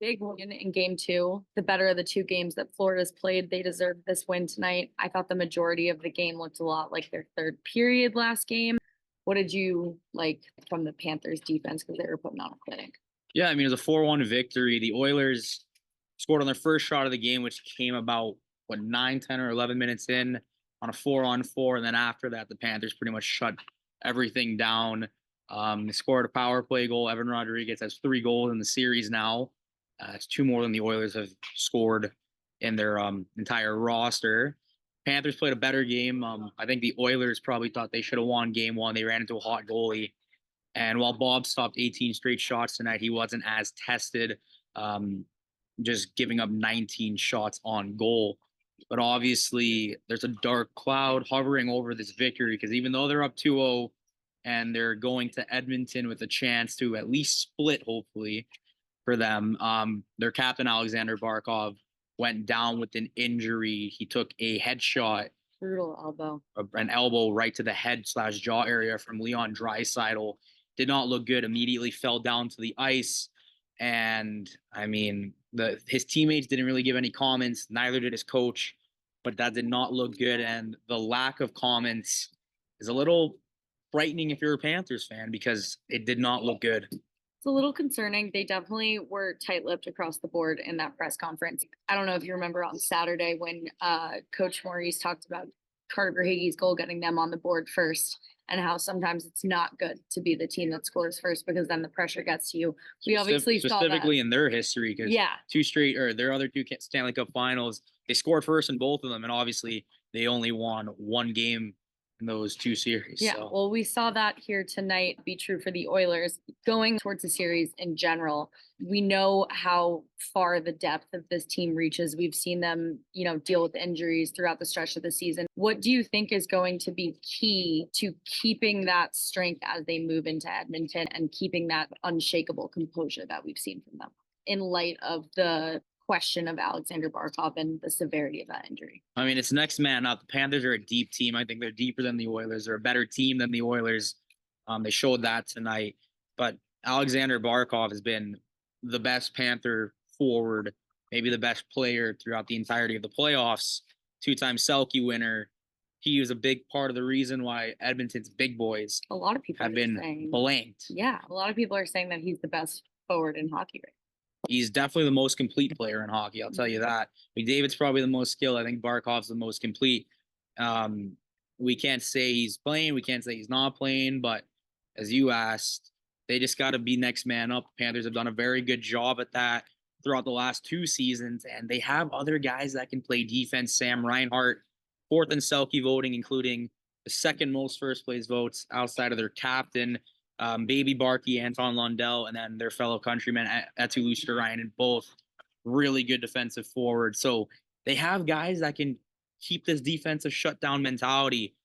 big win in game two, the better of the two games that Florida's played. They deserved this win tonight. I thought the majority of the game looked a lot like their third period last game. What did you like from the Panthers defense? Because they were putting on a clinic. Yeah, I mean, it was a 4-1 victory. The Oilers scored on their first shot of the game, which came about, 9, 10, or 11 minutes in on a 4-on-4. And then after that, the Panthers pretty much shut everything down. They scored a power play goal. Evan Rodriguez has 3 goals in the series now. It's 2 more than the Oilers have scored in their entire roster. Panthers played a better game. I think the Oilers probably thought they should have won game one. They ran into a hot goalie. And while Bob stopped 18 straight shots tonight, he wasn't as tested, just giving up 19 shots on goal. But obviously, there's a dark cloud hovering over this victory because even though they're up 2-0 and they're going to Edmonton with a chance to at least split, hopefully, for them, their captain, Alexander Barkov, went down with an injury. He took a headshot. Brutal elbow. An elbow right to the head/jaw area from Leon Draisaitl. Did not look good. Immediately fell down to the ice. And I mean, his teammates didn't really give any comments. Neither did his coach. But that did not look good. And the lack of comments is a little frightening if you're a Panthers fan because it did not look good. It's a little concerning. They definitely were tight-lipped across the board in that press conference. I don't know if you remember on Saturday when Coach Maurice talked about Carter Hagee's goal getting them on the board first and how sometimes it's not good to be the team that scores first because then the pressure gets to you. We obviously saw that. Specifically in their history because their other 2 Stanley Cup finals, they scored first in both of them, and obviously they only won 1 game in those 2 series. Yeah, so. Well, we saw that here tonight be true for the Oilers. Going towards the series in general, we know how far the depth of this team reaches. We've seen them, deal with injuries throughout the stretch of the season. What do you think is going to be key to keeping that strength as they move into Edmonton and keeping that unshakable composure that we've seen from them in light of the question of Alexander Barkov and the severity of that injury? I mean, it's next man up. The Panthers are a deep team. I think they're deeper than the Oilers. They're a better team than the Oilers. They showed that tonight. But Alexander Barkov has been the best Panther forward, maybe the best player throughout the entirety of the playoffs. 2-time Selke winner. He was a big part of the reason why Edmonton's big boys a lot of people have been blanked. Yeah, a lot of people are saying that he's the best forward in hockey right now. He's definitely the most complete player in hockey. I'll tell you that. McDavid's probably the most skilled. I think Barkov's the most complete. We can't say he's playing. We can't say he's not playing. But as you asked, they just got to be next man up. Panthers have done a very good job at that throughout the last 2 seasons. And they have other guys that can play defense. Sam Reinhart, 4th in Selke voting, including the 2nd most first place votes outside of their captain. Baby Barkey, Anton Lundell, and then their fellow countryman Eetu Luostarinen, both really good defensive forwards. So they have guys that can keep this defensive shutdown mentality,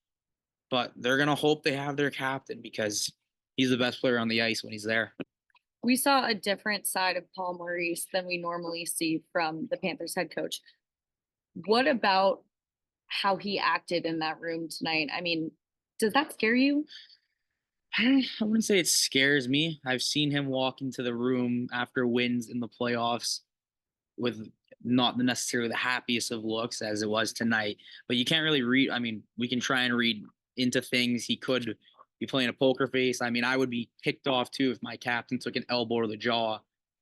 but they're going to hope they have their captain because he's the best player on the ice when he's there. We saw a different side of Paul Maurice than we normally see from the Panthers head coach. What about how he acted in that room tonight? I mean, does that scare you? I wouldn't say it scares me. I've seen him walk into the room after wins in the playoffs with not necessarily the happiest of looks as it was tonight. But you can't really read. I mean, we can try and read into things. He could be playing a poker face. I mean, I would be kicked off too if my captain took an elbow to the jaw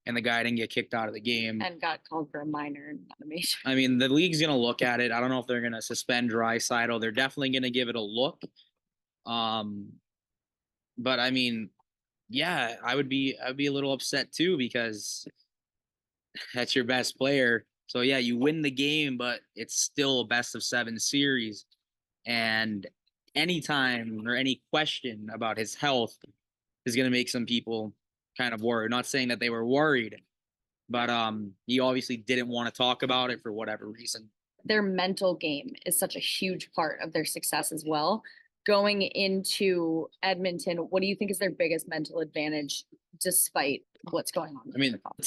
and the guy didn't get kicked out of the game. And got called for a minor animation. I mean, the league's going to look at it. I don't know if they're going to suspend Draisaitl. They're definitely going to give it a look. But I mean, yeah, I'd be a little upset too because that's your best player. So yeah, you win the game, but it's still a best of 7 series. And any time or any question about his health is going to make some people kind of worried. Not saying that they were worried, but he obviously didn't want to talk about it for whatever reason. Their mental game is such a huge part of their success as well. Going into Edmonton, what do you think is their biggest mental advantage despite what's going on? I mean, the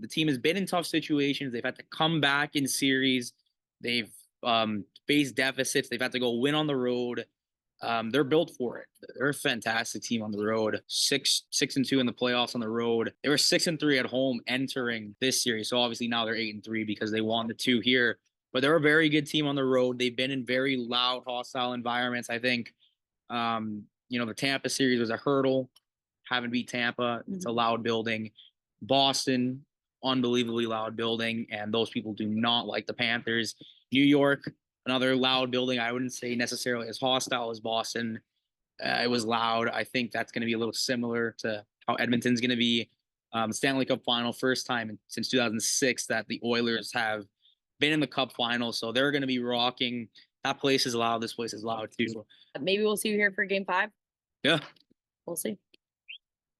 team has been in tough situations. They've had to come back in series. They've faced deficits. They've had to go win on the road. They're built for it. They're a fantastic team on the road. 6-2 in the playoffs on the road. They were 6-3 at home entering this series. So obviously now they're 8-3 because they won the 2 here. But they're a very good team on the road. They've been in very loud, hostile environments. I think, the Tampa series was a hurdle. Haven't beat Tampa. It's a loud building. Boston, unbelievably loud building, and those people do not like the Panthers. New York, another loud building. I wouldn't say necessarily as hostile as Boston. It was loud. I think that's going to be a little similar to how Edmonton's going to be. Stanley Cup final, first time since 2006 that the Oilers have been in the Cup final. So they're going to be rocking. That place is loud. This place is loud too. Maybe we'll see you here for game 5. Yeah. We'll see.